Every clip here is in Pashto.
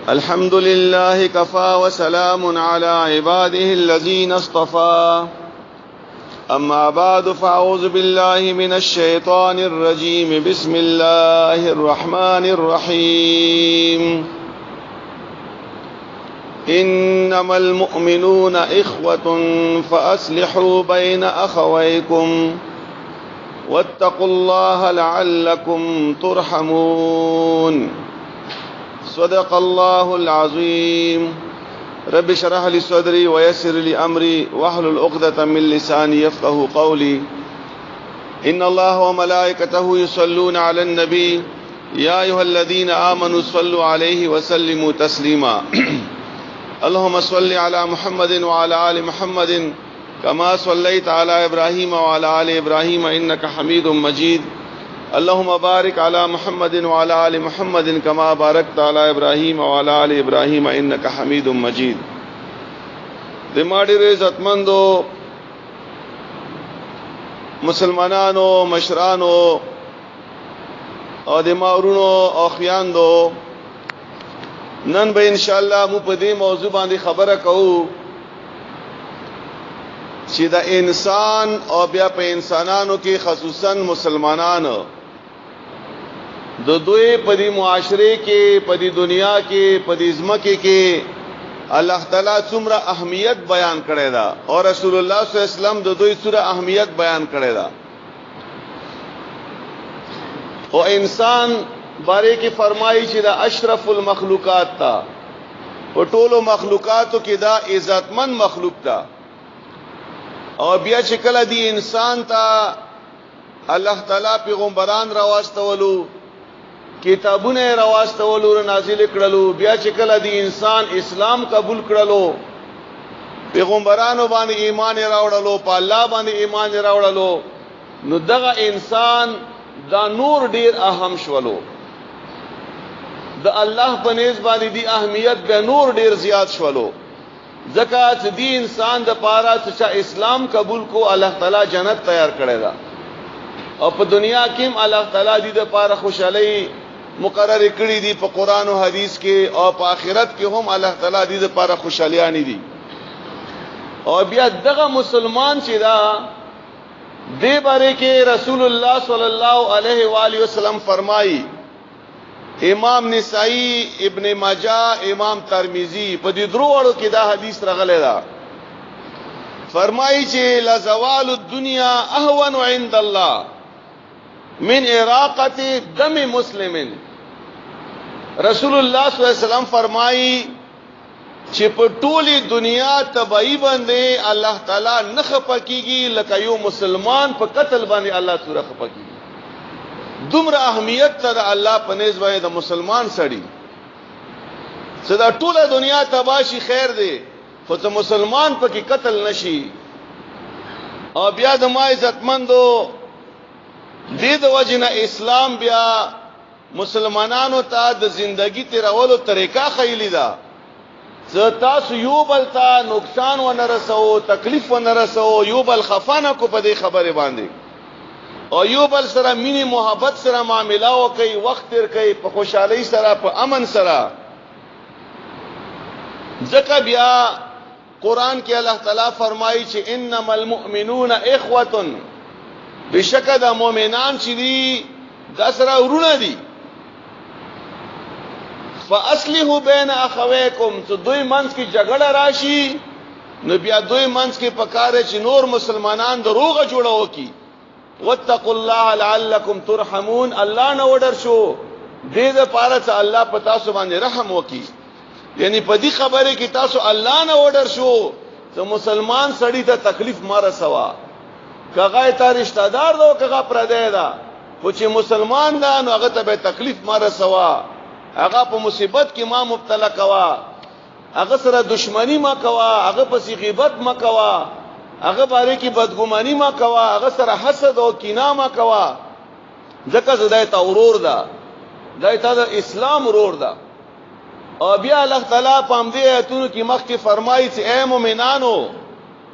الحمد لله كفى وسلام على عباده الذين اصطفى أما بعد فأعوذ بالله من الشيطان الرجيم بسم الله الرحمن الرحيم إنما المؤمنون إخوة فأصلحوا بين أخويكم واتقوا الله لعلكم ترحمون صدق الله العظيم رب اشرح لي صدري ويسر لي أمري واحلل عقدة من لساني يفقهوا قولي إن الله وملائكته يصلون على النبي يا أيها الذين آمنوا صلوا عليه وسلموا تسليما اللهم صل على محمد وعلى آل محمد كما صليت على إبراهيم وعلى آل إبراهيم إنك حميد مجيد اللهم بارك على محمد وعلى آل محمد كما باركت على إبراهيم وعلى آل إبراهيم إنك حميد مجيد دماڑی عزتمندو مسلمانانو مشرانو او دماورونو او خیاندو نن به انشاءاللہ مو په دې موضوع باندې خبره کوو چې دا انسان او بیا په انسانانو کې خصوصا مسلمانانو د دوی په دې معاشره کې په دې دنیا کې په دې ځمکه کې الله تعالی څومره اهمیت بیان کړی دا او رسول الله صلی الله علیه وسلم د دوی څومره اهمیت بیان کړی دا او انسان باره کې فرمایي چې دا اشرف المخلوقات تا او ټولو مخلوقاتو کې دا عزتمن مخلوق تا او بیا چې کله دی انسان ته الله تعالی پیغمبران راواستولو کتابونه راواستولو نازل کړلو بیا چې کله دی انسان اسلام قبول کړلو پیغمبرانو باندې ایمان راوړلو په الله باندې ایمان راوړلو نو دغه انسان دا نور ډیر اهم شولو د الله په نس باندې دی اهمیت به نور ډیر زیات شولو زکات دی انسان د پاره چې اسلام قبول کو الله تعالی جنت تیار کړی دا او په دنیا کې الله تعالی دې د پاره خوشالۍ مقرر کړی دی په قران او حدیث کې او په آخرت کې هم الله تعالی دې د پاره خوشالیاں دي او بیا دغه مسلمان چې دا دې باره کې رسول الله صلی الله علیه و آله وسلم فرمایي امام نسائی ابن ماجہ امام ترمذی په دې دروړو کې دا حدیث راغلی دا فرمایي چې لزوال الدنيا اهون عند الله من اراقه دم مسلم رسول الله صلی الله علیه وسلم فرمایي چې په ټولي دنیا تبعی باندې الله تعالی نه خپکیږي لکه یو مسلمان په قتل باندې الله سره خپکیږي دومره اهمیت ته الله په نس باندې د مسلمان سړي صدا ټوله دنیا تباشي خیر دی خو ته مسلمان پکې قتل نشي او بیا د ما عزتمندو دې د وجنه اسلام بیا مسلمانانو ته د ژوندۍ تیرولو طریقه خېلی دا زه تاسو یو بل ته نقصان و نه رسو تکلیف و نه رسو یو بل خفانه کو په دې خبره باندې او یو بل سره مینی محبت سره معاملہ وکي وخت تیر کوي په خوشحالي سره په امن سره ځکه بیا قران کې الله تعالی فرمایي چې انما المؤمنون اخوه بشکه د مؤمنان چې دي د سره ورونه دي فاصلحوا بین اخویکم چې دوی منځ کې جګړه راشي نو بیا دوی منځ کې پکاره چې نور مسلمانان دروغه جوړو کی واتقوا الله لعلكم ترحمون الله نو ورډر شو دې د پاره چې الله په تاسو باندې رحم وکي یعنی په دې خبره کې تاسو الله نو ورډر شو چې مسلمان سړی ته تکلیف مار سوا کغه ته رشتہ دار دو کغه پردې دا خو چې مسلمان دا نو هغه ته به تکلیف مار سوا هغه په مصیبت کې ما مبتلا کوا هغه سره دشمنی ما کوا هغه په غیبت ما کوا هغه باره کې بدګماني ما کوا هغه سره حسد او کینه ما کوا ځکه زدای ته ورور دا دای ته د اسلام ورور دا او بیا الله تعالی پام دې ایتونو کې مخکې فرمایي چې اے مؤمنانو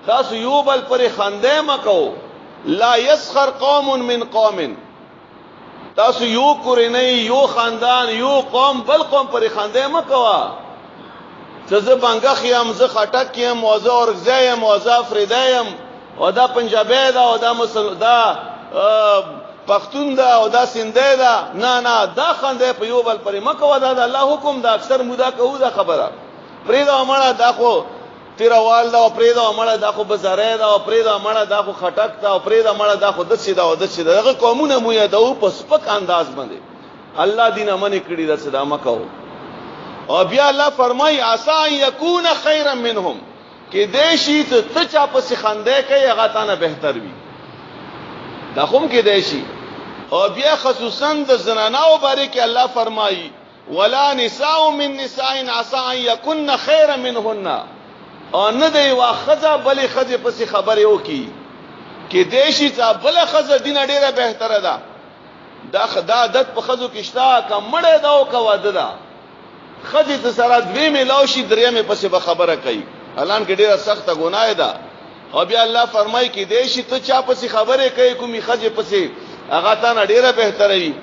تاسو یو بل پر خنده ما کو لا يسخر قوم من قوم تاسو یو کورنۍ یو خاندان یو قوم بل قوم پر خاندې مکوا چې زه بنګخ یم زه خټک یم موزه اورګزی یم موزه افریدی یم او دا پنجابی دا او دا دا پښتون دا او دا سندی دا نه دا خاندې په یو بل پر مکوا دا الله حکم دا اکثر مودا کوو دا خبره پریدا مړه دا خو تیروال دا او پریدا مړه دا خو بازارې دا او پریدا مړه دا خو خټک دا او پریدا مړه دا خو د سیدا او د سیدا دغه قومونه مو یادو په سپک انداز باندې الله دینه منی کړی دا صدا مکو او بیا الله فرمای عسى يكون خيرا منهم کې دیشي ته چا په خنده کوي هغه تانه بهتر وي دا کوم کې دیشي او بیا خصوصا د زنانو باره کې الله فرمای ولا نساء من نساء عسى ان يكن خيرا منهن او نه دی واخذه بلې خزه پسې خبره وکي کې دیشي څا بل خزه دینه ډیره بهتره ده دا عادت په خزو کې شتا کمړه دا او کواده ده خزه ته سره دوی ملاو شي درې مې پسې به خبره کوي اعلان کې ډیره سخته ګناه ده او بیا الله فرمایي کې دیشي ته چا پسې خبره کوي کومي خزه پسې هغه تا نه ډیره بهتره وي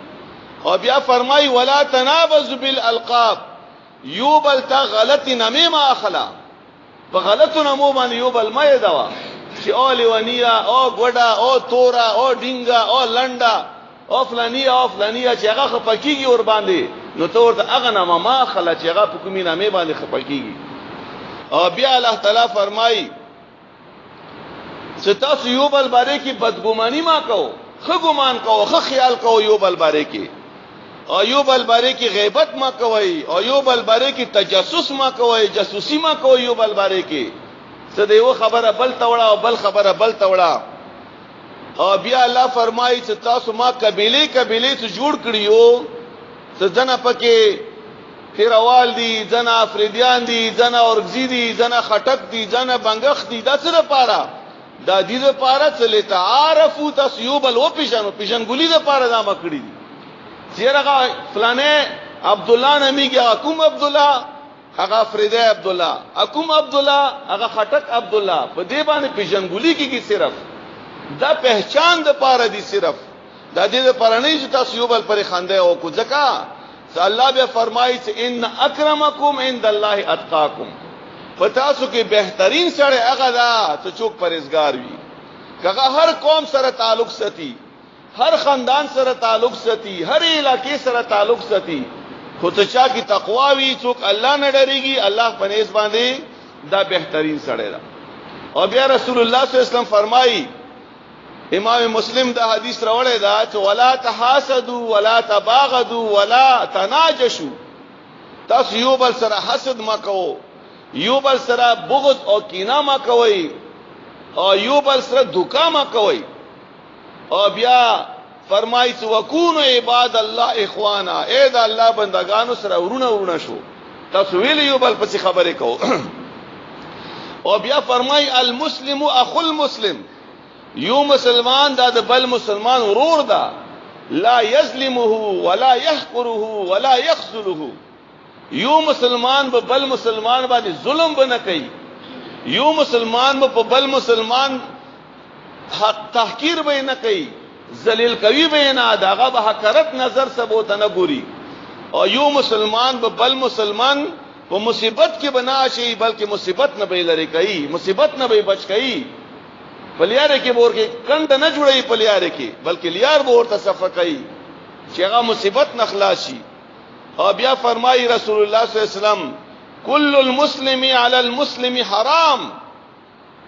او بیا فرمایي ولا تنابز بالالقاب یوبل تا غلط نمې ما اخلا په غلطو نمو باندې یو بل مې دا چې او لیونیا او ګډا او تورا او ډینګا او لنډا او فلانیا چې هغه خپکیږي ور باندې نو تور ته هغه نامه ما خلا چې هغه په کومې نامې باندې خپکیږي او بیا الله تعالی فرمایي چې تاسو یو بل باندې کې بدګماني ما کو خو ګمان کو خو خیال کو یو بل باندې کې او یو بل باره کې غیبت ما کوي او یو بل باره کې تجسس ما کوي جاسوسي ما کوي یو بل باره کې څه دی یو خبره بل توړه او بل خبره بل توړه او بیا الله فرمایي چې تاسو ما قبيله څخه جوړ کړیو څه جنا پکې تیروال دي جنا افریدیان دي جنا اورګزی دي جنا خټک دي جنا بنګخ دي دا څه لپاره دا دې لپاره چې لتعارفوا تاسو یو بل و پیژنګولي لپاره دا مکړي دي چیرغه فلانه عبد الله نمیږي حکوم عبد الله هغه فریده عبد الله حکوم عبد الله هغه خټک عبد الله په دې باندې پیژنګولي کیږي صرف دا پہچان د پاره دي صرف دا دې د پاره نه چې تاسو یو بل پر خنده او کو ځکه الله به فرمایي چې ان اکرمکم عند الله اتقاکم پتاسو کې بهترین سره هغه دا چې څوک پرهیزګار وي کغه هر قوم سره تعلق ساتي هر خاندان سره تعلق ساتي هر علاقې سره تعلق ساتي خو ته چا کی تقوا وی څوک الله نه ډریږي الله په نس باندې دا بهترین سره ده او بیا رسول الله صلی الله علیه وسلم فرمایي امام مسلم دا حدیث راوړی دا چې ولا تحاسدوا ولا تباغضوا ولا تناجشوا تاسو یو بل سره حسد ما کوو یو بل سره بغض او کینه ما کوي او یو بل سره دوکا ما کوي او بیا فرمایي چې وکونو عباد الله اخوانا اے دا الله بندگانو سره ورونه شو تاسو ویل یو بل پسې خبرې کو او بیا فرمایي المسلم اخو المسلم یو مسلمان دا د بل مسلمان ورور دا لا یظلمه ولا يحقره ولا يخذله یو مسلمان په بل مسلمان باندې ظلم بنه کوي یو مسلمان په بل مسلمان حق تحقیر به نه کوي ذلیل کوي به نه داغه به حقارت نظر سبوت نه ګوري او یو مسلمان په بل مسلمان په مصیبت کې بنا شي بلکې مصیبت نه به لري کوي مصیبت نه به بچ کوي پلیاره کې ور کې کند نه جوړي پلیاره کې بلکې لیار به ورته صفه کوي چې هغه مصیبت نه خلاصي او بیا فرمایي رسول الله صلی الله علیه وسلم کل المسلم علی المسلم حرام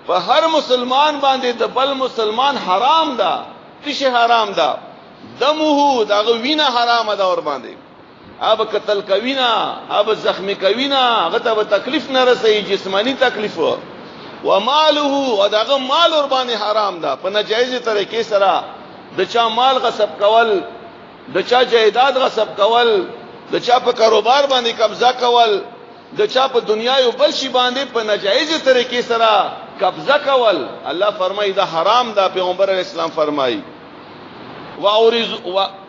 په هر مسلمان باندې د بل مسلمان حرام ده تشه حرام ده دمه دا وینه حرام ده ور باندې اب قتل کوینا اب زخمی کوینا هغه ته تکلیف نه رسي جسمانی تکلیف و ماله او داغه مال ور باندې حرام ده په ناجایز طریقې سره د چا مال غصب کول د چا جایداد غصب کول د چا په کاروبار باندې قبضه کول د چا په دنیا یو بل شي باندې په ناجایز طریقې سره قبضه کول الله فرمایي دا حرام ده پیغمبر اسلام فرمایي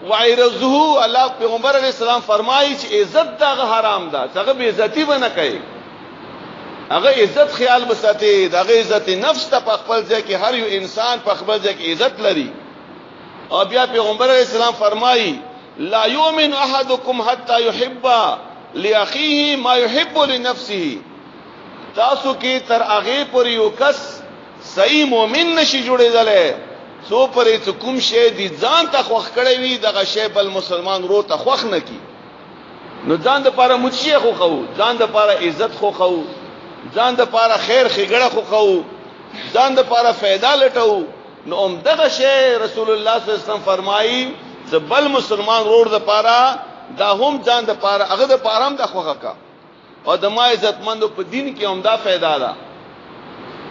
وعرضه الله پیغمبر اسلام فرمایي چې عزت دا حرام ده څنګه به عزتي بنه کوي هغه عزت خیال بساتي دغه عزت نفس ته په خپل ځای کې هر یو انسان په خپل ځای کې عزت لري او بیا پیغمبر علیہ السلام فرمایي لا یؤمن احدکم حتى يحب لاخيه ما يحب لنفسه. تاسو کې تر هغه پورې یو کس صحیح مؤمن نشي جوړېدل سو پرې کوم شی دي ځان ته خوښ کړی وي دغه شی بل مسلمان ورو ته خوښ نه کی. نو ځان د پاره مچي خو خو ځان د پاره عزت خو خو ځان د پاره خیر خګړه خو خو ځان د پاره फायदा لټو. نو دغه شی رسول الله صلی الله علیه وسلم فرمایي چې بل مسلمان ورور د پاره دا هم ځان د پاره هغه د پاره هم د خوخه کا او د ما عزتمندو په دین کې هم دا फायदा ده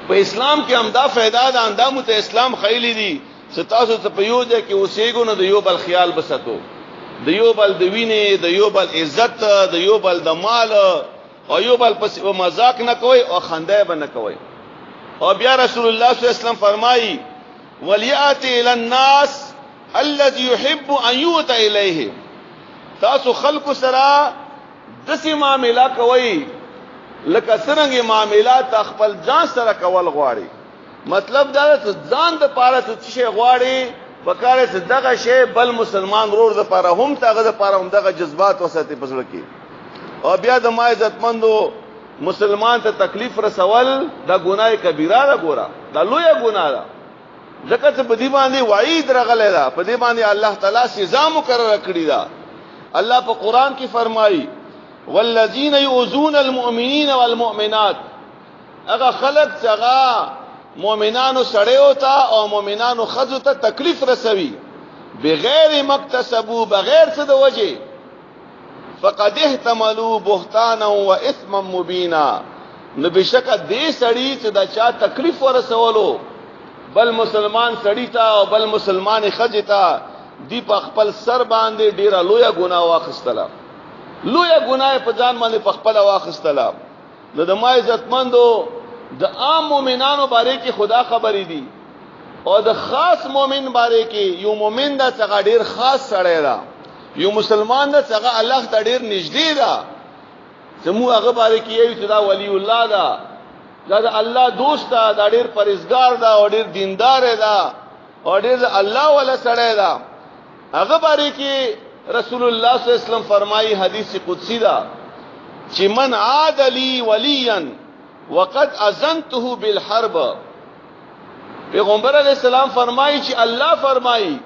په اسلام کې هم دا फायदा ده اندامو ته اسلام خیلی دي ستاسو ته په یو ځای کې اوسېګو نو د یو بل خیال بساتو د یو بل د وینې د یو بل عزت د یو بل د مال او یو بل پس مذاق نه کوي او خنده به نه کوي. او بیا رسول الله صلی الله علیه وسلم فرمایي ولياتي الى الناس الذي يحب ان يؤتى اليه. تاسو خلق سره دسي معاملات کوي لکه څنګه معاملات خپل ځان سره کول غواړي. مطلب دا چې ځان د پاره څه شي غواړي پکاره څه دغه شی بل مسلمان ورور د پاره هم تاغه د پاره هم دغه جذبات وساتي پسړه کې. او بیا د ما عزتمندو مسلمان ته تکلیف رسول دا ګناه کبیره ده. ګوره دا لویه ګناه ده ځکه چې په دې باندې وعید راغلی ده په دې باندې الله تعالی سزا مقرره کړې ده. الله په قران کې فرمایي والذین یؤذون المؤمنین والمؤمنات. هغه خلق چې هغه مؤمنانو سړیو ته او مؤمنانو خځو ته تکلیف رسوي بغیر مکتسبو بغیر څه د وجه فقد احتملوا بهتانا واثما مبینا. نو بشک دې سړی چې دا چا تکلیف ورسولو بل مسلمان سړی ته او بل مسلمان خځې ته دی په خپل سر باندې ډیره لویه ګناه واخیستله لویه ګناه په ځان باندې په خپل واخیستله. نو د ما عزتمندو د عام مؤمنانو باره کې خدا خبرې دي او د خاص مؤمن باره کې یو مؤمن دا څنګه ډیر خاص سړی دا یو مسلمان دا څنګه الله ته ډیر نږدې دا زمو هغه باره کې یو چې دا ولی الله دا د الله دوست دا ډیر پرهیزګار دا او ډیر دیندار دا او ډیر الله ولا سړی دا. هغه باره کې رسول الله صلی الله علیه وسلم فرمایي حدیث قدسی دا چې من عاد لی ولیا وقد اذنته بالحرب. پیغمبر علیہ السلام فرمایي چې الله فرمایي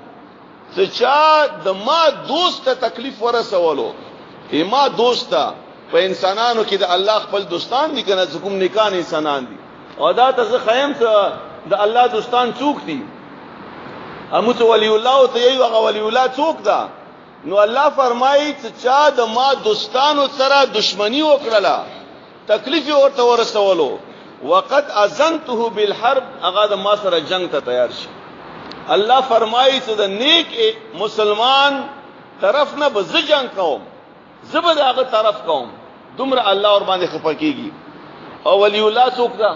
چې چا د ما دوست ته تکلیف ورسولو ما دوست په انسانانو کې د الله خپل دوستان دي کنه کوم نیکان انسانان دي او دا ته خیم ته د الله دوستان څوک دي امو ته ولی الله او ته یو هغه ولی الله څوک ده. نو الله فرمایي چې چا د ما دوستانو سره دشمنی وکړه تکلیف ورته ورسولو وقت اذنته بالحرب هغه د ما سره جنگ ته تیار شي. الله فرمایي چې د نیک مسلمان طرف نه به جنگ کوم زبر هغه طرف کوم دومره الله اور باندې خپکیږي. او ولی الله څوک ده؟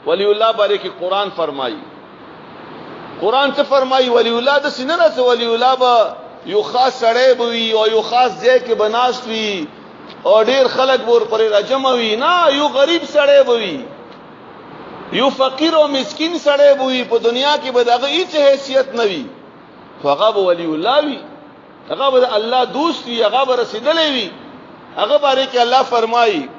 ولی الله باره کې قران فرمایي قران څه فرمایي ولی الله د سینه نه ولی الله به یو خاص سړی بوي او یو خاص ځای کې بناست وي او ډیر خلک ور پرې راجم وي نه یو غریب سړی بوي یو فقیر او مسکین سړی بوي په دنیا کې به دغه هیڅ حیثیت نه وي هغه به ولی الله وي هغه به الله دوست وي هغه به رسیدلې وي. هغه باره کې الله فرمایي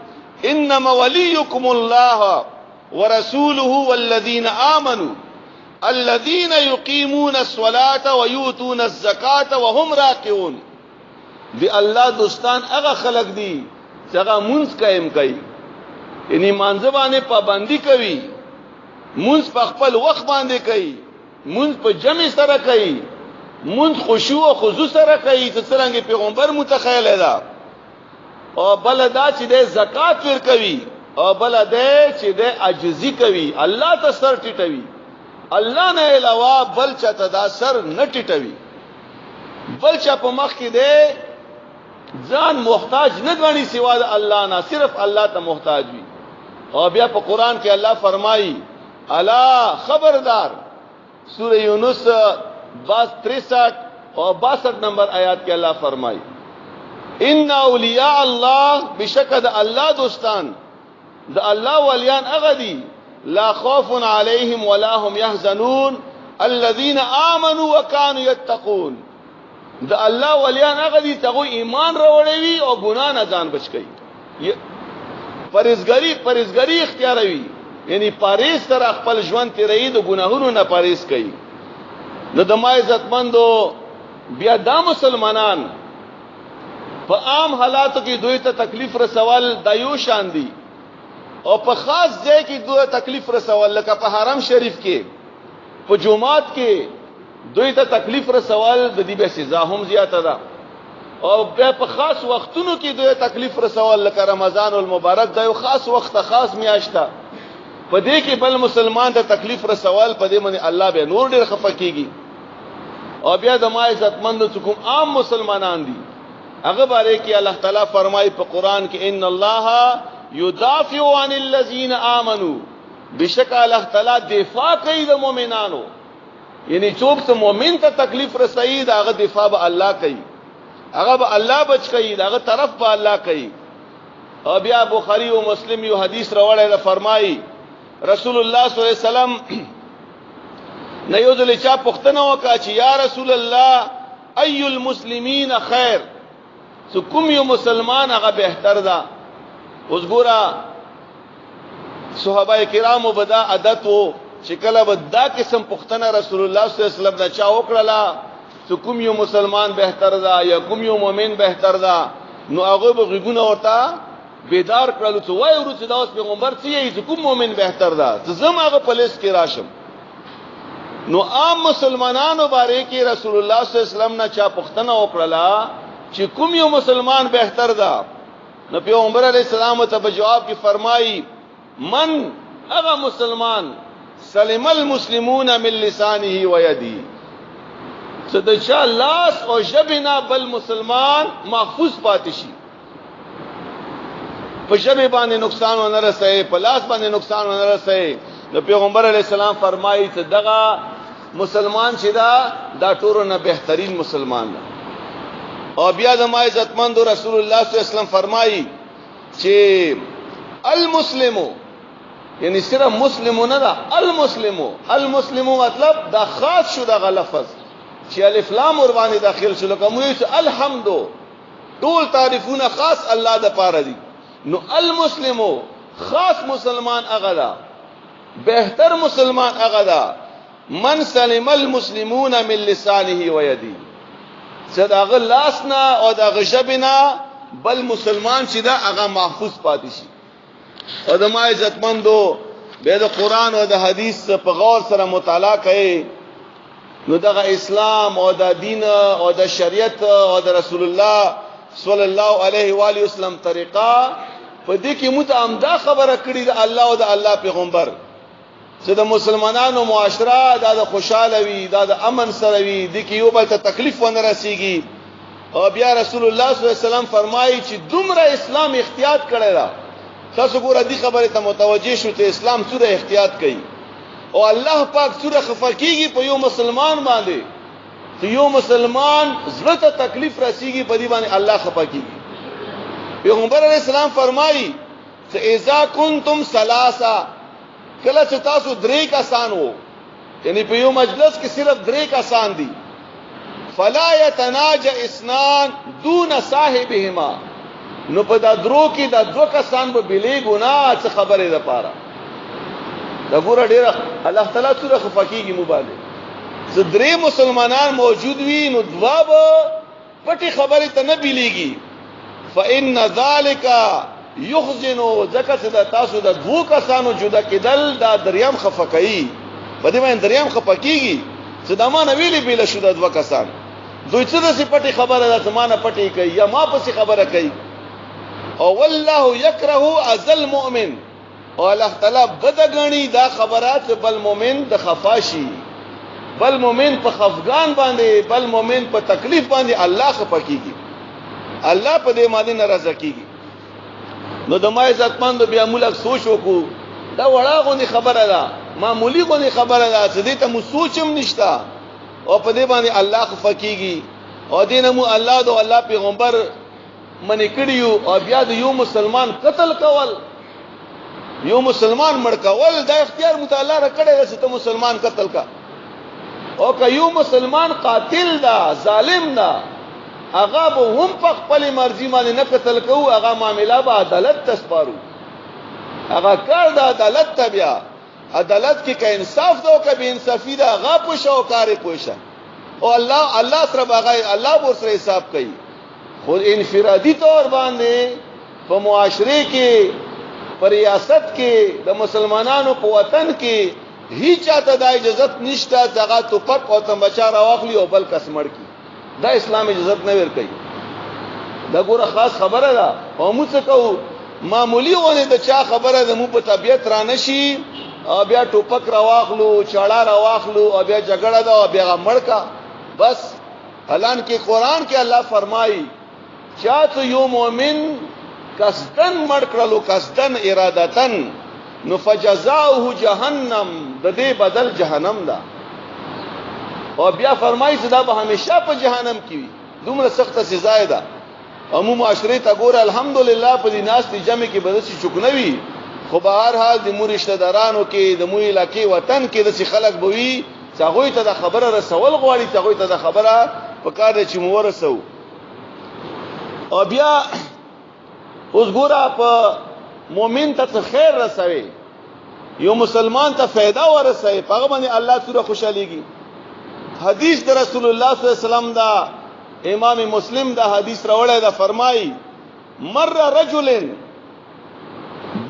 انما وليكم الله ورسوله والذين آمنوا الذين يقيمون الصلاة ويؤتون الزكاة وهم راكعون. دی الله دوستان هغه خلق دي چې هغه مونږ قائم کوي یعنی مانځه باندې پابندي کوي مونږ په خپل وخت باندې کوي مونږ په جمع سره کوي مونږ خشوع او خضوع سره کوي چې څنګه پیغمبر متخیل ده. او بل دا چې د زکات ور کوي او بل دا چې د عجزي کوي الله ته سر ټیټوي الله نه علاوه بل چا ته دا سر نه ټیټوي بل چا په مخ کې ده ځان محتاج نه غني سوا د الله نه صرف الله ته محتاج وي. او بیا په قران کې الله فرمایي الا خبردار سورہ یونس 63 او 62 نمبر آیات کې الله فرمایي ان اولیاء الله بشکد الله دوستان د الله ولیان هغه دي لا خوف علیهم ولا هم يحزنون الذين آمنوا وكانوا يتقون د الله ولیان هغه دي چې ایمان راوړي او ګناه نه ځان بچ کوي پرهیزګاری اختیاروي یعنی پاریز تر خپل ژوند تیرې د ګناهونو نه پاریز کوي نو د ما عزتمندو بیا دا مسلمانان په عام حالاتو کې دوی ته تکلیف رسول دایو شان دي او په خاص ځای کې دوی تکلیف رسول لکه په حرم شریف کې په جمعات کې دوی ته تکلیف رسول د دې به سزا هم زیاته ده او بیا په خاص وختونو کې دوی تکلیف رسول لکه رمضان المبارک دا یو خاص وخت خاص میاشته په دې کې بل مسلمان ته تکلیف رسول په دې باندې الله به نور ډېر خفه کیږي او بیا د ما عزتمند څوک عام مسلمانان دي هغه باره کې الله تعالی فرمایي په قران کې ان الله يدافع عن الذين امنوا بشک الله تعالی دفاع کوي د مؤمنانو یعنی څوک چې مؤمن ته تکلیف رسوي دا هغه دفاع به الله کوي هغه به الله بچ کوي دا هغه طرف به الله کوي او بیا بخاری او مسلم یو حدیث راوړی دا فرمایي رسول الله صلی الله علیه وسلم نه یو ځل چا پوښتنه وکړه چې یا رسول الله ای المسلمین خیر سو کوم یو مسلمان هغه بهتر ده اوس ګوره صحابه کرامو بدا عادت وو چې کله ودا قسم پښتنه رسول الله صلی الله علیه وسلم دا چا وکړه چې کوم یو مسلمان بهتر ده یا کوم یو مؤمن بهتر ده نو هغه به غوګونه ورته بیدار کړل چې وای ورته دا اوس پیغمبر چې کوم مؤمن بهتر ده چې زم هغه پولیس کې راشم نو عام مسلمانانو باره کې رسول الله صلی الله علیه وسلم نه چا پښتنه وکړه چې کوم یو مسلمان بهتر ده نو پیغمبر علیه السلام ته جواب کې فرمایي من هغه مسلمان سلم المسلمون من لسانه و يده صد چا لاس او جبنا بل مسلمان محفوظ پاتې شي په جبه باندې نقصان ونه رسي په لاس باندې نقصان ونه رسي نو پیغمبر علیه السلام فرمایي چې دغه مسلمان چې دا ټورو نه بهترین مسلمان ده او بیا د ما عزتمند رسول الله صلی الله علیه وسلم فرمایي چې المسلمو یعنی صرف مسلمو نه ده المسلمو مطلب دا خاص شو دا لفظ چې الف لام ور باندې داخل شو لکه موږ چې الحمد ټول تعریفونه خاص الله د پاره دي نو المسلمو خاص مسلمان هغه ده بهتر مسلمان هغه ده من سلم المسلمون من لسانه و يده صداغه لاسنا او دا غشبنا بل مسلمان چې دا هغه محفوظ پاتې شي او د ما عزتمندو به د قران او د حدیث په غور سره مطالعه کوي نو دغه اسلام او د دین او د شریعت او د رسول الله صلی الله علیه و آله وسلم طریقه په دې کې متعمدا خبره کړې د الله او د الله پیغمبر چې د مسلمانانو معاشره د خوشاله وي د امن سره وي د کې یو بل ته تکلیف ونه رسیږي او بیا رسول الله صلی الله علیه وسلم فرمایي چې دومره اسلام احتیاط کړی دا تاسو ګوره دې خبره ته متوجه شو ته اسلام څوره احتیاط کوي او الله پاک څوره خفقيږي په یو مسلمان باندې چې یو مسلمان زړه ته تکلیف رسیږي په دې باندې الله خفقيږي پیغمبر علیه السلام فرمایي چې اذا کنتم ثلاثه کله چې تاسو درې کسان وو یعنی په یو مجلس کې صرف درې کسان دي فلا يتناجى اثنان دون صاحبهما نو په دا درو کې دا دو کسان به بلی ګناه څه خبره ده پاره دا ګوره ډیره الله تعالی سره خفقيږي مبالغه زدري مسلمانان موجود وي نو دوا به پټي خبره ته نه بلیږي فإن ذلك يحزن زکه چې تاسو د دو کسانو جدا کېدل دا دریم خفقي په دې باندې دریم خفقيږي چې دا ما نه ویلي بل شو د دو کسان دوی څه د پټي خبره ده زمانه پټي کوي یا ما پسې خبره کوي او والله يكره ازل مؤمن او الله تعالی بدغنی دا خبرات بل مؤمن د خفاشي بل مؤمن په خفغان باندې بل مؤمن په تکلیف باندې الله خپکیږي الله په دې باندې ناراضه کیږي نو د ما عزتمند بیا مولک سوچ وکړو دا وړه غونې خبره ده معمولی غونې خبره ده چې دې ته مو سوچم نشتا او په دې باندې الله خپکیږي او دینه مو الله دو الله پیغمبر منی کړیو او بیا د یو مسلمان قتل کول یو مسلمان مړ کول دا اختیار متعالی را کړی چې ته مسلمان قتل کا او که یو مسلمان قاتل دا ظالم دا هغه به هم په خپل مرضی باندې نه قتل کوو هغه معاملې به عدالت تسپارو هغه کار د عدالت ته بیا عدالت کې که انصاف دا او که به انصافي دا هغه پوښه او کار پوښه او الله سره هغه الله ور سره حساب کوي خو انفرادي طور باندې په معاشره کې په ریاست کې د مسلمانانو په وطن کې هیڅ چاته د اجازه نشته چې هغه توپک او تمبچا راواخلي او بل کس مړ کی دا اسلام اجازه نه ورکوي دا ګوره خاص خبره ده او موږ څه کوو معمولی ونه د چا خبره ده مو په طبيعت را نشي او بیا ټوپک راواخلو چاړه راواخلو او بیا جګړه ده او بیا مړکا بس حالان کې قران کې الله فرمایي چاته یو مؤمن قصدن مړ کړلو قصدن ارادتن نو فجزاؤه جهنم د دې بدل جهنم ده او بیا فرمایي چې دا به همیشه په جهنم کې وي دومره سخت سزا ده عموم معاشره ته ګوره الحمدلله په دې ناس ته جمع کې بدسي چکنوي خو به هر حال د مو رشتہ دارانو کې د مو علاقې وطن کې د خلک بوي چې هغه ته د خبره رسول غواړي چې هغه ته د خبره په کار دي چې مو ورسو او بیا اوس ګوره په مؤمن ته خیر رسوي یو مسلمان ته फायदा ورسوي په هغه باندې الله سره خوشاليږي حدیث د رسول الله صلی الله علیه وسلم دا امام مسلم دا حدیث راوړی دا فرمایي مر رجل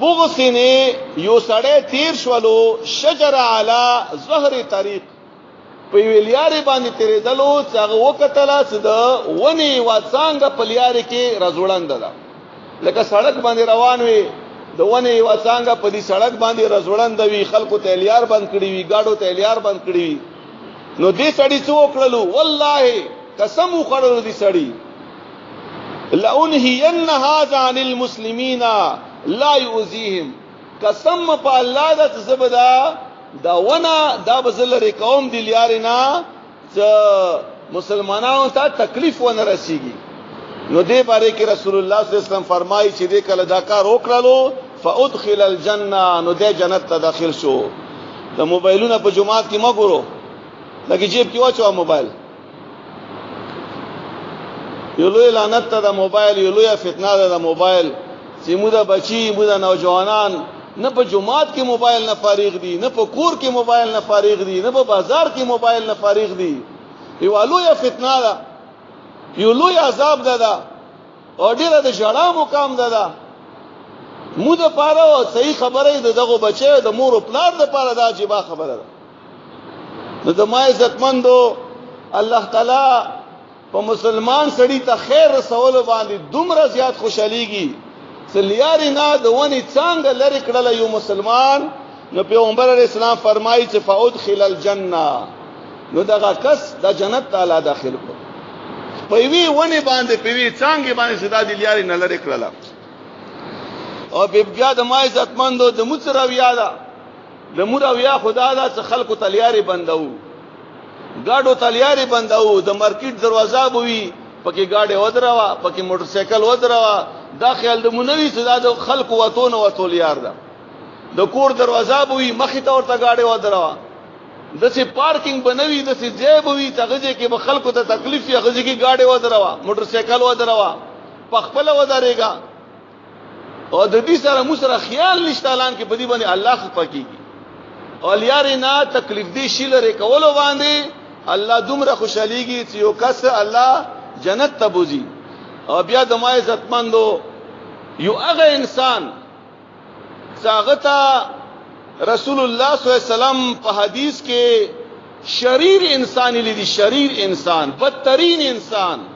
بغسن یو سړی تیر شولو شجر علی ظهر طریق په ویلیارې باندې تیرېدلو چې هغه وکتله چې د ونې واڅانګه په لیارې کې رزوړنده ده لکه سړک باندې روان وي د ونې واڅانګه په دې سړک باندې رزوړنده وي خلکو ته لیار بند کړي وي گاډو ته لیار بند کړي وي نو دې سړی څه وکړلو والله قسم وکړلو دې سړی لئنهین هذا عن المسلمین لا يؤذيهم قسم په الله د زبدا دا ونه دا بزلری قوم دی لیارینا چې مسلمانانو ته تکلیف ونه رسیږي نو دې باره کې رسول الله صلی الله علیه وسلم فرمایي چې دې کله دا کار وکړلو فادخل الجنه نو دې جنت ته داخل شو د موبایلونو په جمعات کې ما ګورو لکه جیب کې واچو موبایل یو لوی لعنت ته د موبایل یو لوی فتنه ده د موبایل چې موږ بچي موږ نوجوانان نه په جمعات کې موبایل نه فارغ دي نه په کور کې موبایل نه فارغ دي نه په بازار کې موبایل نه فارغ دي یو لوی فتنه ده یو لوی عذاب ده او ډیره د جړا مقام ده مو د پاره صحیح خبره ده دغه بچي د مور او پلار د پاره دا جيبه خبره ده نو د ما عزتمندو الله تعالی په مسلمان سړی ته خیر رسول باندې دومره زیات خوشاليږي سلیاری نه د ونی څنګه لری کړل یو مسلمان نو پیغمبر علیہ السلام فرمایي چې فادخل الجنه نو دغه کس د جنت تعالی داخل کو په وی ونی باندې په وی څنګه باندې صدا دی لیاری نه لری کړل او بیا د ما عزتمندو د مترویا ده د مرویا خدا دا چې خلکو تلیاری بندو گاډو تلیاری بندو د مارکیټ دروازه بوي پکې گاډي ودروا پکې موټر سایکل ودروا دا خیال د منوي صدا د خلکو وتون وتول یار ده د کور دروازه بوي مخې ته ورته گاډي ودروا د سي پارکینګ بنوي د سي ځای بوي تغه کې به خلکو ته تکلیف یې غږی کې گاډي ودروا موټر سایکل ودروا پخپل ودرېګا او د دې سره مو سره خیال نشته اعلان کې بدی باندې الله خپکیږي او لیارینا تکلیف دی شیلره کولو باندې الله دومره خوشاليږي چې یو کس الله جنت ته بوزي او بیا د ما عزتمندو یو هغه انسان څاغتا رسول الله صلی الله علیه وسلم په حدیث کې شریر انسان لیدي شریر انسان بدترین انسان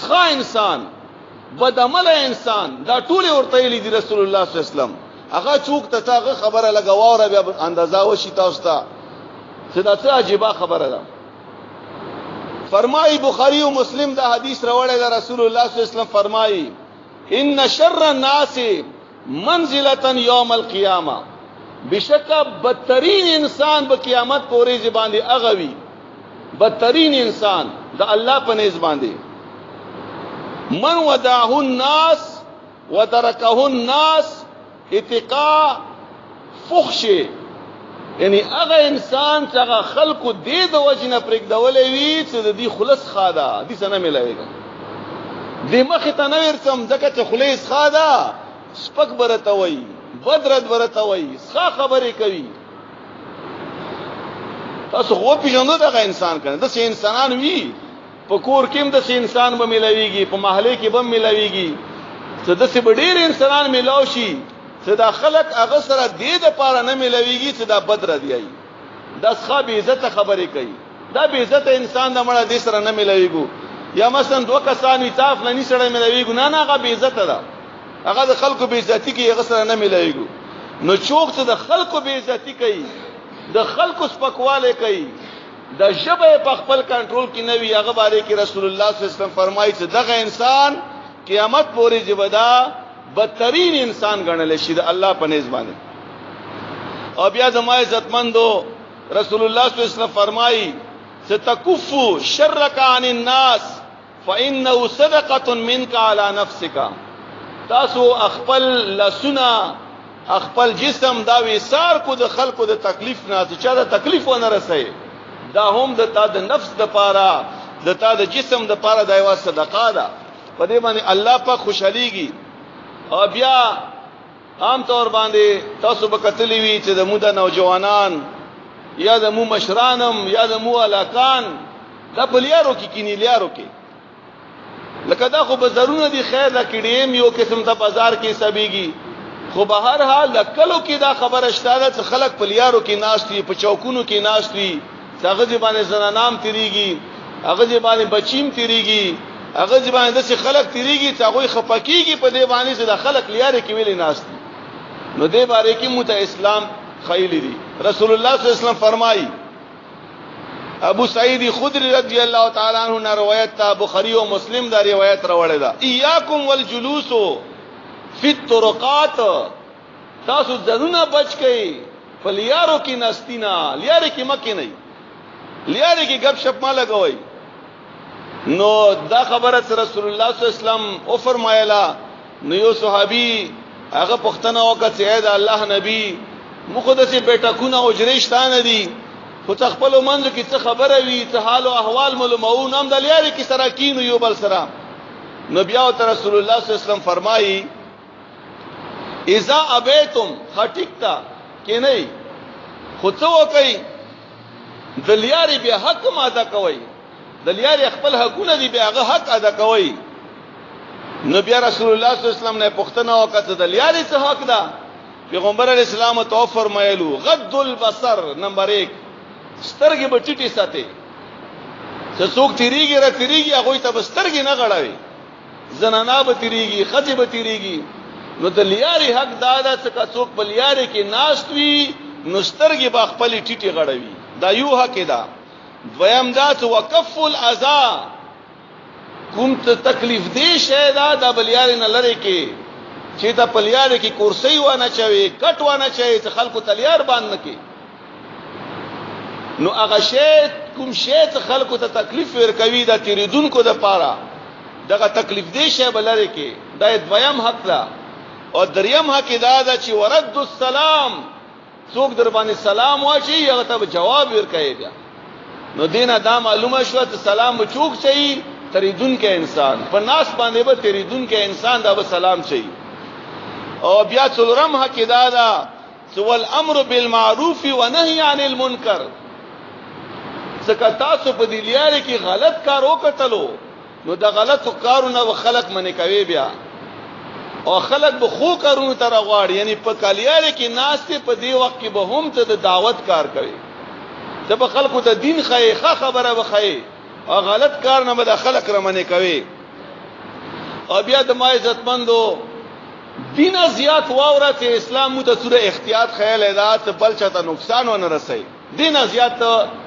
ښه انسان بدعمل انسان دا ټول ورته لیدي رسول الله صلی الله علیه وسلم هغه څوک ته هغه خبره لګاوره بیا اندازا وشي تاسو ته صدا څه عجیب خبره ده فرمایي بخاری او مسلم دا حدیث راوړی دا رسول الله صلی الله علیه وسلم فرمایي ان شر الناس منزله یوم القیامه بشک بدترین انسان په قیامت پورې ځباندې اغوي بدترین انسان د الله په نس باندې من ودعه الناس وتركه الناس اتقاء فحش یعنی هغه انسان چې هغه خلقو دې د وجنه پرېږدولې وي چې د دې خلص خاده دې سره ملويږي دې مخ ته نه ورسم ځکه چې خلیص خاده سپک برته وي بدرت برته وي ښه خبرې کوي تاسو خو پیژنئ دغه انسان کنه د سې انسانان وی په کور کې هم د سې انسان به ملويږي په محله کې به ملويږي چې د سې ډېر انسانان ملاو شي چې دا خلق هغه سره دې د پاره نه ملويږي چې دا بدر دی دا ښه به عزت خبرې کوي دا به عزت انسان د مړه دې سره نه ملويږي یا مثلا دوه کسان ویتاف نه سره ملويږي نه هغه به عزت ده هغه د خلکو به عزتي کوي هغه سره نه ملويږي نو چوک چې د خلکو به عزتي کوي د خلکو سپکواله کوي د ژبه په خپل کنټرول کې نه وي هغه باندې کې رسول الله صلی الله علیه وسلم فرمایي چې دغه انسان قیامت پورې جبدا بدترین انسان ګڼل شي د الله په نس باندې او بیا زما عزتمندو رسول الله صلی الله علیه وسلم فرمایي ستکفو شرک عن الناس فانه صدقه منك على نفسك تاسو خپل لسنا خپل جسم دا وسار کو د خلکو د تکلیف نه چې چا د تکلیف ونه رسي دا هم د تا د نفس د پاره د تا د جسم د پاره دا یو صدقه ده په دې باندې الله پاک خوشاليږي او بیا عام طور باندې تاسو به کتلی وی چې د موده نوجوانان یا د مو مشرانم یا د مو الاکان دا بلیارو کې کینی لیارو کې لکه دا خو بازارونه دي خیر دا کډیم یو قسم ته بازار کې سبيږي خو به هر حال د کلو کې دا خبره شته چې خلک پلیارو کې ناشتي په چوکونو کې ناشتي هغه ځبانه زنانام تیریږي هغه ځبانه بچیم تیریږي هغه ځبانه د خلک تیریږي چې هغه خپکیږي په دې باندې چې د خلک لیارې کې ویلې ناشتي نو دې باره کې مت اسلام خیلی دي رسول الله صلی الله علیه وسلم فرمایي ابو سعید خدری رضی الله تعالی عنہ نے روایت تا بخاری او مسلم دا روایت راوړی دا ایاکم والجلوس فی الطرقات تاسو ځنونه بچ کئ فلیارو کی نستینا لیارې کې مکه نه لیارې کې غب شپ ما لګوي نو دا خبره رسول الله صلی الله علیه وسلم او فرمایلا نو یو صحابي هغه پښتنه وکړه چې اې دا الله نبی مقدسه بیٹا کو نه اجرشتانه دي خو تخپل منځ کې څه خبره وي ته حال او احوال معلومون هم د لیارې کې سره کینو یو بل سره نبی او رسول الله صلی الله علیه وسلم فرمایي اذا ابیتم خټیکتا کې نه خو څه وکي د لیارې به حق ادا کوي د لیارې خپل حقونه دي به هغه حق ادا کوي نبی رسول الله صلی الله علیه وسلم نه پښتنه وکړه د لیارې څه حق ده پیغمبر علیہ السلام تو فرمایلو غض البصر نمبر 1 سترګې به ټیټې ساتي چې څوک تیریږي را تیریږي هغه ته سترګې نه غړاوي زنانا به تیریږي خځې به تیریږي نو د لیارې حق دادا چې څوک په لیارې کې ناشت وي نو سترګې به خپل ټیټې غړوي دا یو حق ده دویم دا چې وقف الاذى کوم ته تکلیف دی شه دا د بلیارې نه لری کې چې دا پلیاره کې کورسي و نه چوي کټ و نه چي چې خلکو تلیار باندې کې نو هغه شی کوم شی چې خلکو ته تکلیف ور کوي دا تیریدونکو د پاره دغه تکلیف دی شی بلره کې دا دویم حق ده او دریم حق دا ده چې ورد السلام څوک در باندې سلام واچي هغه ته جواب ور کوي بیا نو دینه دا معلومه شو چې سلام چوک چي تریدونکو انسان په ناس باندې به تریدونکو انسان دا به سلام چي او بیا څلورم حق دا ده سوال امر بالمعروف ونهي عن المنکر څنګه تاسو په دې لیارې کې غلط کار وکړلو نو دا غلط کارونه خلک منې کوي بیا او خلک به خو کارونه تر غواړي یعنی په کلیاره کې ناشته په دې وخت کې به هم ته د دعوت کار کوي ته په خلکو ته دین خای ښه خبره وخی او غلط کار نه به خلک رمنې کوي او بیا د ما عزتمندو دین زیات واوره ته اسلام مو ته سوره احتیاط خیال ادا ته بل چاته نقصان ونه رسي دین زیات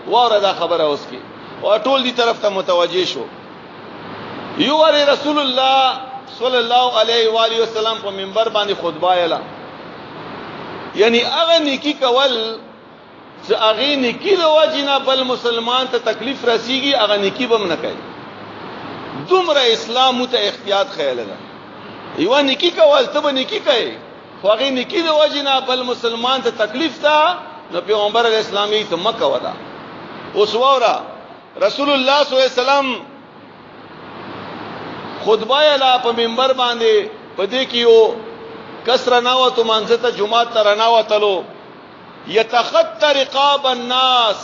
واوره دا خبره اوس کی او ټول دی طرف ته متوجه شو یو علی رسول الله صلی الله علیه و آله وسلم په منبر باندې خطبه اعلان یعنی هغه نیکی کول چې هغه نیکی د وجنه بل مسلمان ته تکلیف رسیږي هغه نیکی بم نه کوي دومره اسلام مو ته احتیاط خیال ادا یو نیکی کول ته به نیکی کوي خو هغه نیکی د وجنه بل مسلمان ته تکلیف تا نو پیغمبر علیہ السلام یې ته مکه ودا. اوس وورا رسول الله صلی الله علیه وسلم خطبه لا په منبر باندې پدې کې یو کسر ناوته منځته جمعه تر ناوتلو یتخطى رقاب الناس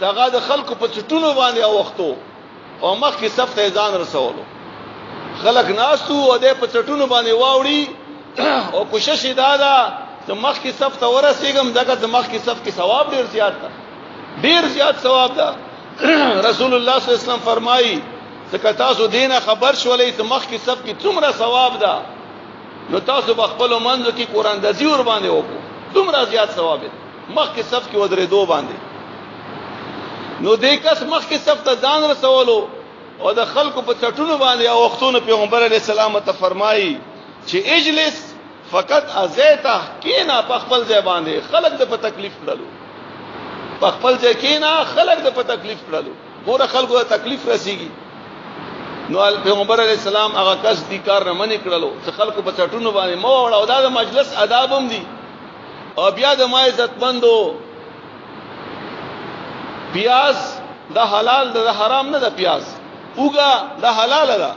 څنګه د خلکو په چټونو باندې اوختو او مخکې صف ته ځان رسولو. خلک ناسو او د په چټونو باندې واوړي او کوشش دادا چې مخکې صف ته ورسېږم ځکه چې مخکې صف کې ثواب ډیر زیات ده، ډیر زیات ثواب ده. رسول الله صلی الله علیه وسلم فرمایي ځکه تاسو دینه خبر شولې چې مخکې صف کې څومره ثواب ده نو تاسو په خپل منځ کې قران دزی ور باندې وکړو، څومره زیات ثواب ده مخکې صف کې ودرې دو باندې. نو دې کس مخکې صف ته ځان رسولو او د خلکو په چټونو باندې او وختونو پیغمبر علیه السلام ته فرمایي چې اجلس فقط ازیتا کینا په خپل ځای باندې خلک د په تکلیف کړلو، په خپل ځای کینا خلک د په تکلیف کړلو، ګوره خلکو ته تکلیف رسیږي. نو پیغمبر علیه السلام هغه کس دي کار نه منې کړلو چې خلکو په چټونو باندې مو وړو. دا د مجلس آداب هم دي. او بیا د ما عزت مندو پیاز د حلال د حرام نه، د پیاز اوګه د حلال ده،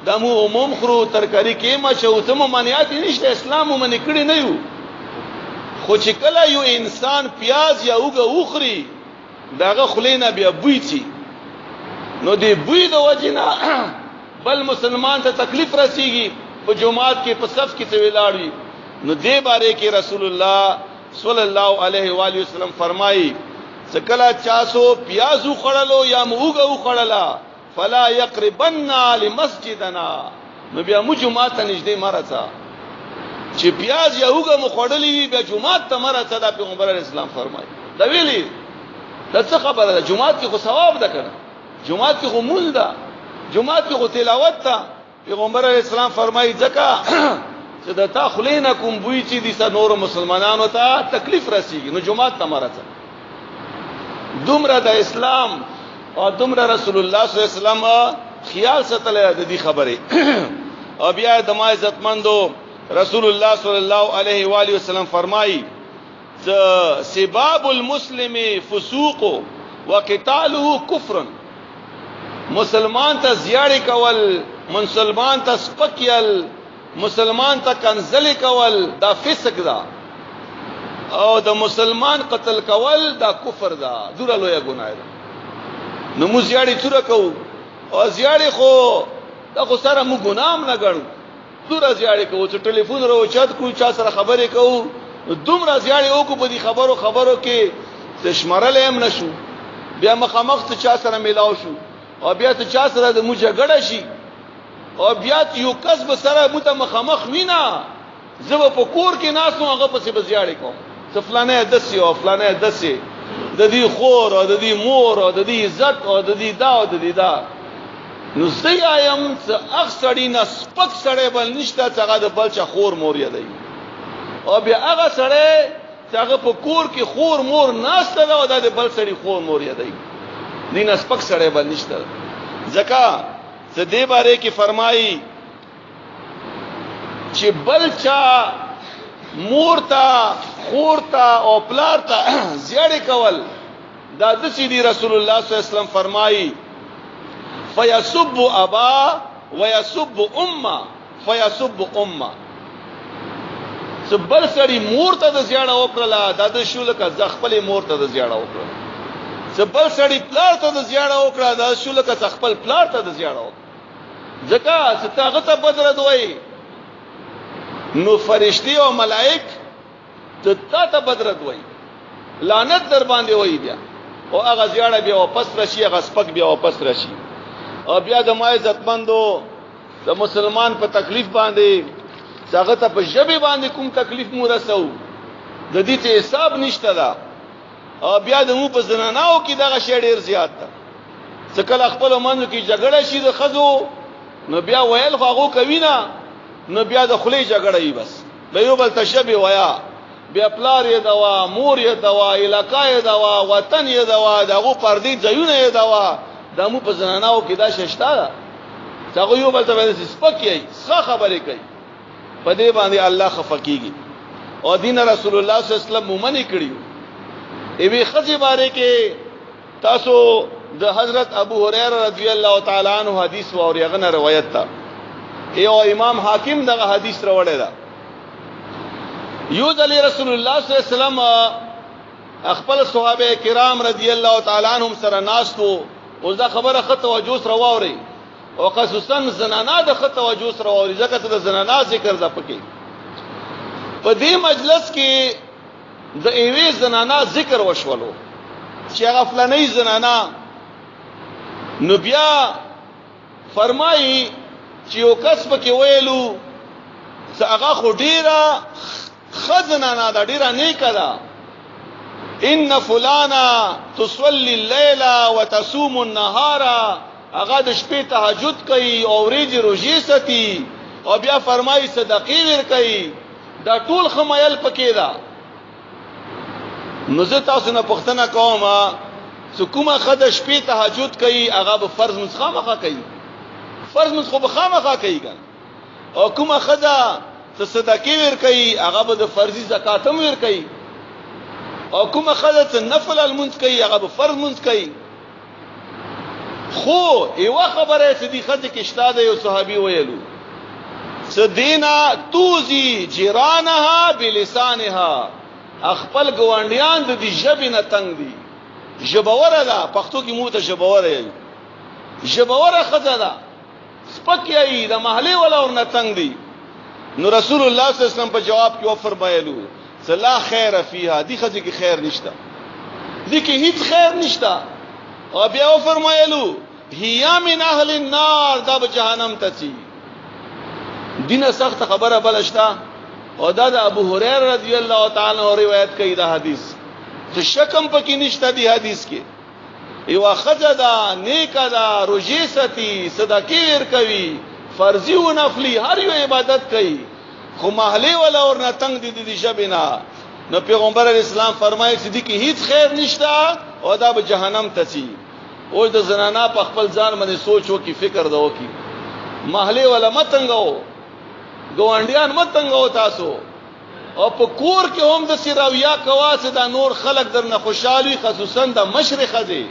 د مو عموم خرو ترکاری کې ما شو ته ممانعات نشته، اسلام ممنع کړی نه یو. خو چې کله یو انسان پیاز یا اوګه وخوري داغه خلینا بیا بوی چی نو دی بوی د وجنا بل مسلمان ته تکلیف رسیږي په جمعات کې په صف کې څه ویلاړي. نو دې باره کې رسول الله صلی الله علیه و آله وسلم فرمایي سکلا 400 پیازو خړلو یا موګو خړلا فلا يقربن لمسجدنا، نو بیا مو جمعات ته نږدې مرته چې پیاز یا وګه مو خړلې وي بیا جمعات ته مرته. دا پیغمبر علیه السلام فرمایي دا ویلي دا څه خبره ده؟ جمعات کې خو ثواب ده کنه، جمعات کې خو مول ده، جمعات کې خو تلاوت ده. پیغمبر علیه السلام فرمایي ځکه چې د تا خلینکم بوی چې دي نور مسلمانانو ته تکلیف رسیږي نو جمعات ته مرته. دومره د اسلام او دومره رسول الله صلی الله علیه وسلم خیال ساتل د دې خبره. او بیا د ما عزت مندو رسول الله صلی الله علیه و آله وسلم فرمایي سباب المسلم فسوق وقتاله كفر، مسلمان ته زیاړی کول، مسلمان ته سپکیل، مسلمان ته کنزلی کول دا فسق ده، او د مسلمان قتل کول دا کفر ده، دوره لویه ګناه ده. نو مو زیاړی تور کو او زیاړی خو دا خو سره مو ګنام نه ګڼو، دوره زیاړی کو چې ټلیفون ورو چات کو چا سره خبرې کو دومره زیاړی او کو په دې خبرو کې تشمرل هم نشو، بیا مخامخ ته چا سره ملاو شو او بیا ته چا سره د مو جګړه شي او بیا یو کسب سره مو ته مخامخ وینا زب په کور کې ناسو هغه پسې بزیاړی کوم څه فلانه دسي او فلانه دسي د دې خور او د دې مور او د دې عزت او د دې دا او د دې دا. نو زیایم څه اکثری نه سپک سره بل نشته څنګه د بل چا خور مور یادای او بیا هغه سره څنګه په کور کې خور مور ناشته دا او د بل سړي خور مور یادای دین سپک سره بل نشته. ځکه څه دې باره کې فرمایي چې بل چا مور ته خور ته او پلار ته زیاړې کول دا د سیدی رسول الله صلی الله علیه وسلم فرمایي فیسب ابا ويسب امه فیسب امه. سبل سړي مور ته د زیاړه وکړه دا د شول کا ځخپل مور ته د زیاړه وکړه، سبل سړي پلار ته د زیاړه وکړه دا شول کا ځخپل پلار ته د زیاړه وکړه. ځکه ستاغه ته بدر دوی نو فرشتي او ملائک ته بدر دوی لعنت در باندې وای بیا او هغه زیاړه بیا واپس راشي، هغه سپک بیا واپس راشي. او بیا د ما عزت مندو د مسلمان په تکلیف باندې څنګه ته په ژبه باندې کوم تکلیف مو رسو د دې ته حساب نشته دا. او بیا د مو په زناناو کې دغه شی ډیر زیات ده. څکه خپل منځ کې جګړه شي د خزو نو بیا ویل خو هغه کوي نه، نو بیا د خلی جګړه ای بس به یو بل تشبیه ویا، بیا پلار یې دوا، مور یې دوا، علاقې یې دوا، وطن یې دوا، دغه پردي ځایونه یې دوا. د مو په زناناو کې دا ششتا ده څنګه یو بل ته سپکې ښه خبرې کوي، په دې باندې الله خفقيږي. او دین رسول الله صلی الله علیه وسلم مومن کړیو ایوی خزی باره کې تاسو د حضرت ابو هريره رضی الله تعالی عنہ حدیث او یغنه روایت تا یو امام حاکم دغه حدیث راوړی دا یو ځل رسول الله صلی الله علیه وسلم خپل صحابه کرام رضی الله تعالی عنهم سره ناستو او دا خبره خط توجه سره واوري او خصوصا زنانا د خط توجه سره واوري ځکه چې د زنانا ذکر ده پکې په دې مجلس کې د ایوي زنانا ذکر وشولو چې هغه فلاني زنانا نو بیا فرمایي چې یو کس پکې ویلو چې هغه خو ډیره خزنانا دا ډیره نیکه ده ان فلانا تصلي الليل وتصوم النهار هغه د شپې تهجد کوي او ورځې روزي ستي او بیا فرمایي صدقې ور کوي دا ټول خمایل پکې ده نو زه تاسو نه پوښتنه کوم چې کومه خد شپې تهجد کوي هغه به فرض مسخامخه کوي فرض مسخو بخامخه کوي او کومه خدا ته صدقې ور کوي هغه به د فرضي زکات هم ور کوي او کومه خدا ته نفل المنځ کوي هغه به فرض منځ کوي خو یو خبره چې دی خد کې شتاده یو صحابي ویلو سدینا توزی جیرانها بلسانها خپل ګوانډیان د دې ژبې نه تنگ دي ژبوره ده پښتو کې مو ته ژبوره یي ژبوره خزه ده سپکې د محلي ولا ور نه تنگ دي نو رسول الله صلی الله علیه وسلم په جواب کې و فرمایلو لا خیر فیها دی خزه کې خیر نشته دي کې هیڅ خیر نشته او بیا و فرمایلو هي من اهل النار دا به جهنم ته چی دینه سخت خبره بلشتا او دا د ابو هريره رضی الله تعالی عنہ روایت کوي دا حدیث څه شکم پکې نشته دی حدیث کې یو خزدا نیکه دا روزي ستي صدقې ور کوي فرضي او نفلي هر یو عبادت کوي خو محلي ولا اور نه تنگ دي دي شبینا نو پیغمبر اسلام فرمایي چې دي کې هیڅ خیر نشته او دا به جهنم ته چی او د زنانا په خپل ځان باندې سوچ وکي فکر دا وکي محلي ولا متنګو ګوانډیان متنګو تاسو او په کور کې هم د سیراویا کواسه دا نور خلق درنه خوشالي خصوصا د مشرق دی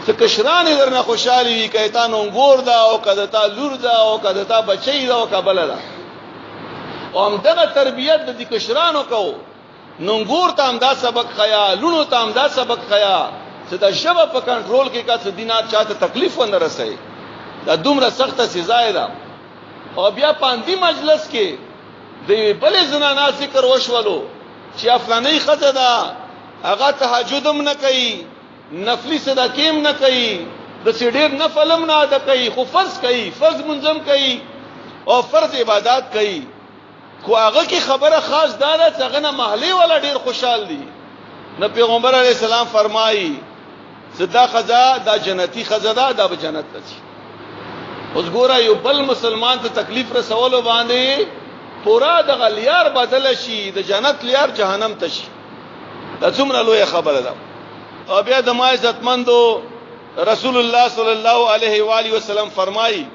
څه کشران درنه خوشالي وي کایتا نونګور دا او کده تا لور دا او کده تا بچی دا او قبل دا او هم دغه تربيت د دې کشرانو کو نونګور ته هم دا سبق خیا لونو ته هم دا سبق خیا چې دا شبه په کنټرول کې کا څه دینات چاته تکلیف ونه رسي دا دومره سخته سزا ده او بیا پاندی مجلس کې د بل زنانا ذکر وشولو چې افلانې خزه ده هغه تهجدم نه کوي نفلی صدقېم نه کوي د سیډیر نفلم نه ادا کوي خو فرض کوي فرض منظم کوي او فرض عبادت کوي خو هغه کی خبره خاص ده چې هغه نه محلي ولا ډیر خوشحال دي نو پیغمبر علی السلام فرمایي صدا خزا دا جنتی خزا دا به جنت ته شي اوس ګوره یو بل مسلمان ته تکلیف رسولو باندې پورا د غلیار بدل شي د جنت لیار جهنم ته شي دا څومره لوی خبره ده او بیا د ما عزتمندو رسول الله صلی الله علیه و آله وسلم فرمایي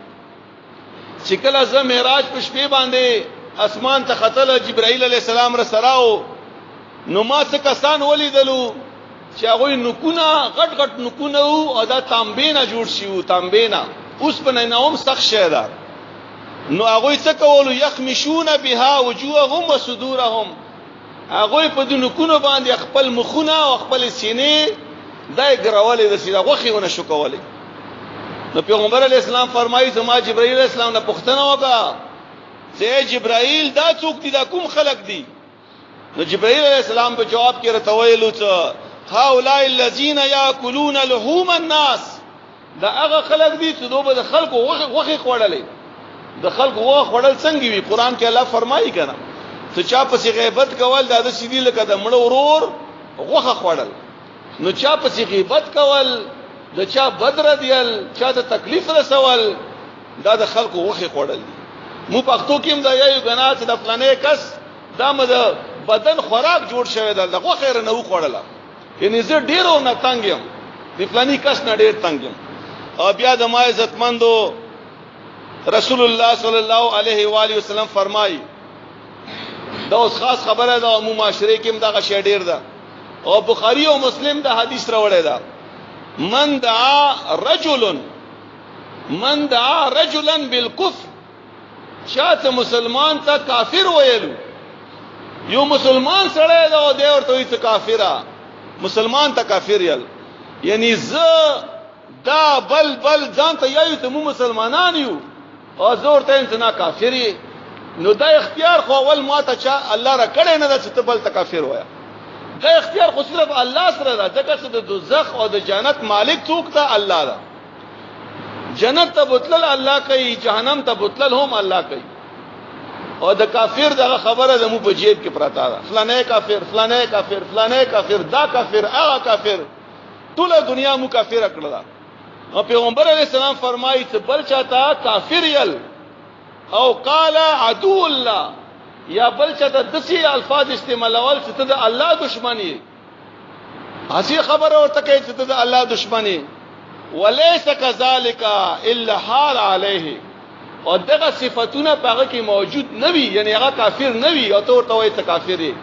چې کله زه معراج په شپې باندې اسمان ته خطل جبرائیل علیہ السلام را سراو نو ما څه کسان ولیدلو چې هغه نکونه غټ غټ نکونه او دا تانبینا جوړ شیو تانبینا اوس په نوم سخت شه ده نو هغه څه کولو یخمشون بها وجوههم وصدورهم هغه په دې نکونه باندې خپل مخونه او خپل سینې دای ګرولې د سیده غوخيونه شو کولې نو پیغمبر علی اسلام فرمایي زما جبرائیل علیہ السلام نه پوښتنه وکړه چې جبرائیل دا څوک دي دا کوم خلق دي نو جبرائیل علیہ السلام په جواب کې راته ویلو چې هؤلاء الذين ياكلون لحوم الناس دا هغه خلق دي چې دوی د خلکو وخه خوړلې د خلکو وخه خوړل څنګه وي قران کې الله فرمایي کنه چې چا په غیبت کول دا د سیدی لکه د مړ ورور وخه خوړل نو چا په غیبت کول د چا بدر دیل چا د تکلیف رسول دا د خلکو وخه خوړل مو پښتو کې هم دا یو غنا چې د فلانه کس دا د بدن خوراک جوړ شوی دا دغه خیر نه وخوړل یعنی زه ډیرو نه تنګم د فلانی کس نه ډیر تنګم او بیا د ما عزتمندو رسول الله صلی الله علیه و آله وسلم فرمایي دا اوس خاص خبره ده مو معاشره کې هم دا شی ډیر ده او بخاری او مسلم دا حدیث راوړی دا من دعا رجلا بالکفر شاته مسلمان ته کافر ویلو یو مسلمان سره دا او دی ورته وی ته کافرا مسلمان ته کافر یعنی ز دا بل ځان ته یایو ته مو مسلمانان یو او زور ته انسان کافر نو دا اختیار خو اول ما ته چا الله را کړی نه چې ته بل ته کافر وای دا اختیار خو صرف الله سره ده ځکه چې د دوزخ او د جنت مالک څوک ته الله ده جنت ته بوتل الله کوي جهنم ته بوتل هم الله کوي او د کافر دغه خبره د مو په جیب کې پراته ده فلانه کافر فلانه کافر فلانه کافر دا کافر هغه کافر ټول دنیا مو کافر کړل او پیغمبر علیہ السلام فرمایي چې بل چاته کافر یل او قال عدو الله یا بل چاته دسی الفاظ استعمالول چې ته د الله دشمنی اسی خبره ورته کوي چې ته د الله دشمنی وليس كذلك الا حال عليه او دغه صفاتونه پاغه کې موجود نوي یعنی هغه کافر نوي او ته ورته وایې ته کافر یې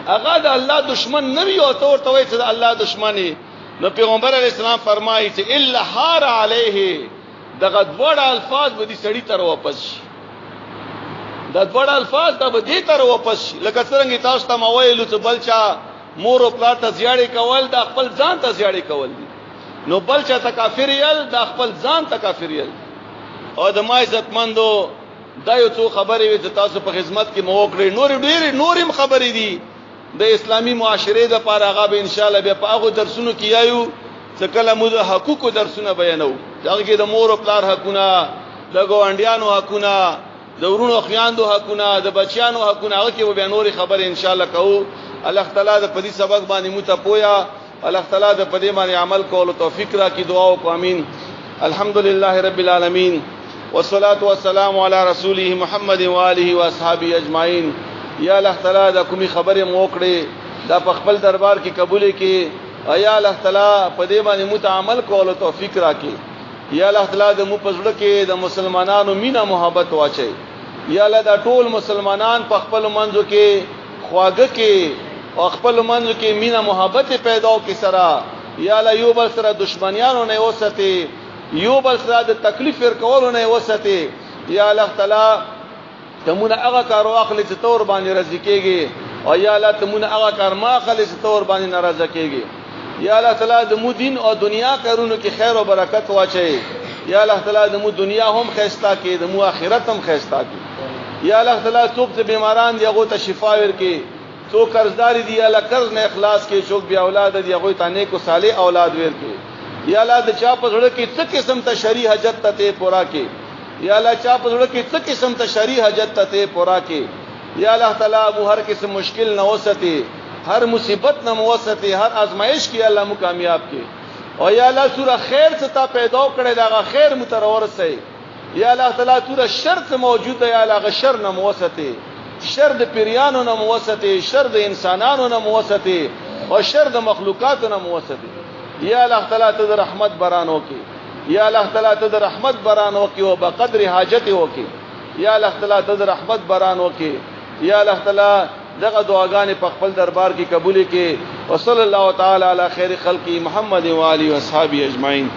هغه د الله دشمن نوي او ته ورته وایې چې د الله دشمنی نو پیغمبر علیہ السلام فرمایي چې الا حار عليه دغه دوړ الفاظ به دي سړی تر واپس شي د دوړ الفاظ د به دي تر واپس شي لکه څنګه تاسو ته مویل چې بلچا مور او پلار ته زیاړي کول د خپل ځان ته زیاړي کول دي نو بلچا ته کافر یل د خپل ځان ته کافر یل او د ما عزتمندو دا یو څو خبرې وي چې تاسو په خدمت کې مو وکړي نورم خبرې دي د اسلامی معاشره د لپاره هغه به ان شاء الله به په هغه درسونو کې یایو چې کله موږ حقوقو درسونه بیانو هغه کې د مور او پلار حقونه د ګوانډیانو حقونه د ورونو خیاندو حقونه د بچیانو حقونه هغه کې به نوري خبرې ان شاء الله کوو الله تعالی د پدې سبق باندې مو ته پویا الله تعالی د پدې باندې عمل کولو توفیق راکړي دعا او امين الحمدلله رب العالمین والصلاه والسلام علی رسوله محمد و آله و اصحابہ اجمعین یا الله تعالی دا کومي خبره مو کړې دا په خپل دربار کې قبول کړي یا الله تعالی په دې باندې متعامل کولو توفیق راکړي یا الله تعالی د مو پزړه کې د مسلمانانو مینا محبت واچي یا الله دا ټول مسلمانان په خپل منځو کې خواږه کې او خپل منځو کې مینا محبت پیدا کې سره یا الله یو بل سره دشمنیانو نه وسته یو بل سره د تکلیف ورکولو نه وسته یا الله تعالی تمونه هغه کار واخلې چې تور باندې رضی کېږي او یا الله تمونه هغه کار ما خلې چې تور باندې ناراضه کېږي یا الله تعالی د مو دین او دنیا کارونو کې خیر او برکت واچي یا الله تعالی د مو دنیا هم خیستا کې د مو آخرت هم خیستا کې یا الله تعالی څوک چې بیماران دی هغه ته شفا ورکړي څوک قرضدار دي یا الله قرض نه اخلاص کې څوک بیا اولاد دي هغه ته نیک او صالح اولاد ورکړي یا الله د چا په زړه کې څه قسم ته شری حاجت ته پورا کې یا الله چا په زړه کې څه قسم ته شری حاجت ته پورا کې یا الله تعالی ابو هر قسم مشکل نه وسته هر مصیبت نه موسته هر آزمائش کې الله مو کامیاب کې او یا الله سوره خیر څخه تا پیدا کړي دا خیر مترور سي یا الله تعالی سوره شر څخه موجود یا الله شر نه موسته شر د پیرانو نه موسته شر د انسانانو نه موسته او شر د مخلوقات نه موسته یا الله تعالی ته رحمت برانو کې یا الله تعالی ته رحمت برانو کې او بقدر حاجت وکي یا الله تعالی ته رحمت برانو کې یا الله تعالی دغه دعاګانې په خپل دربار کې قبول کړي وصلی الله تعالی علی خیر خلقی محمد و علی و اصحابہ اجمعین.